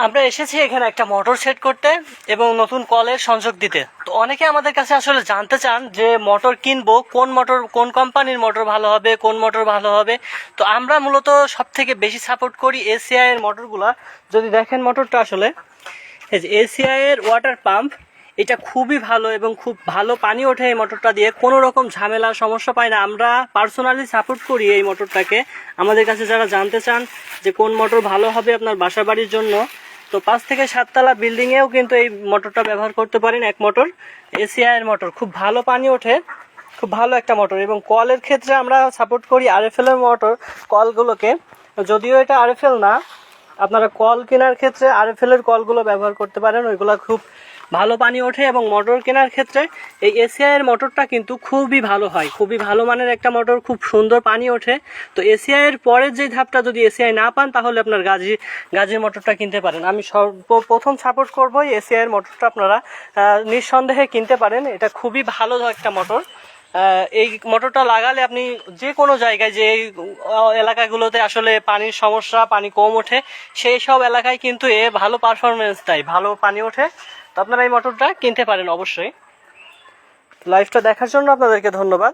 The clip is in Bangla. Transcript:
আমরা এসেছি এখানে একটা মোটর সেট করতে এবং নতুন কলের সংযোগ দিতে। তো অনেকে আমাদের কাছে আসলে জানতে চান যে মোটর কিনবো, কোন মোটর, কোন কোম্পানির মোটর ভালো হবে, কোন মোটর ভালো হবে। তো আমরা মূলত সব থেকে বেশি সাপোর্ট করি এসিআই এর মোটরগুলা। যদি দেখেন মোটরটা আসলে এই যে এসিআই এর ওয়াটার পাম্প, এটা খুবই ভালো এবং খুব ভালো পানি ওঠে এই মোটরটা দিয়ে, কোনো রকম ঝামেলা সমস্যা পাই না। আমরা পার্সোনালি সাপোর্ট করি এই মোটরটাকে। আমাদের কাছে যারা জানতে চান যে কোন মোটর ভালো হবে আপনার বাসা বাড়ির জন্য, তো 5 থেকে 7 তলা বিল্ডিংয়েও কিন্তু এই মোটরটা ব্যবহার করতে পারেন। এক মোটর এসিআই এর মোটর, খুব ভালো পানি ওঠে, খুব ভালো একটা মোটর। এবং কলের ক্ষেত্রে আমরা সাপোর্ট করি আরএফএল এর মোটর কলগুলোকে। যদিও এটা আরএফএল না, আপনারা কল কেনার ক্ষেত্রে আরএফএল এর কলগুলো ব্যবহার করতে পারেন, ওইগুলো খুব ভালো পানি ওঠে। এবং মোটর কেনার ক্ষেত্রে এই এসিআই এর মোটরটা কিন্তু খুবই ভালো হয়, খুবই ভালো মানের একটা মোটর, খুব সুন্দর পানি ওঠে। তো এসিআই এর পরের যে ধাপটা, যদি এসিআই না পান তাহলে আপনার গাজীর মোটরটা কিনতে পারেন। আমি সর্বপ্রথম সাপোর্ট করবো এসিআই এর মোটরটা আপনারা নিঃসন্দেহে কিনতে পারেন। এটা খুবই ভালো একটা মোটর। এই মোটরটা লাগালে আপনি যে কোনো জায়গায়, যে এলাকাগুলোতে আসলে পানির সমস্যা, পানি কম ওঠে, সেই সব এলাকায় কিন্তু এ ভালো পারফরমেন্স দেয়, ভালো পানি ওঠে। তো আপনারা এই মোটরটা কিনতে পারেন অবশ্যই। লাইভটা দেখার জন্য আপনাদেরকে ধন্যবাদ।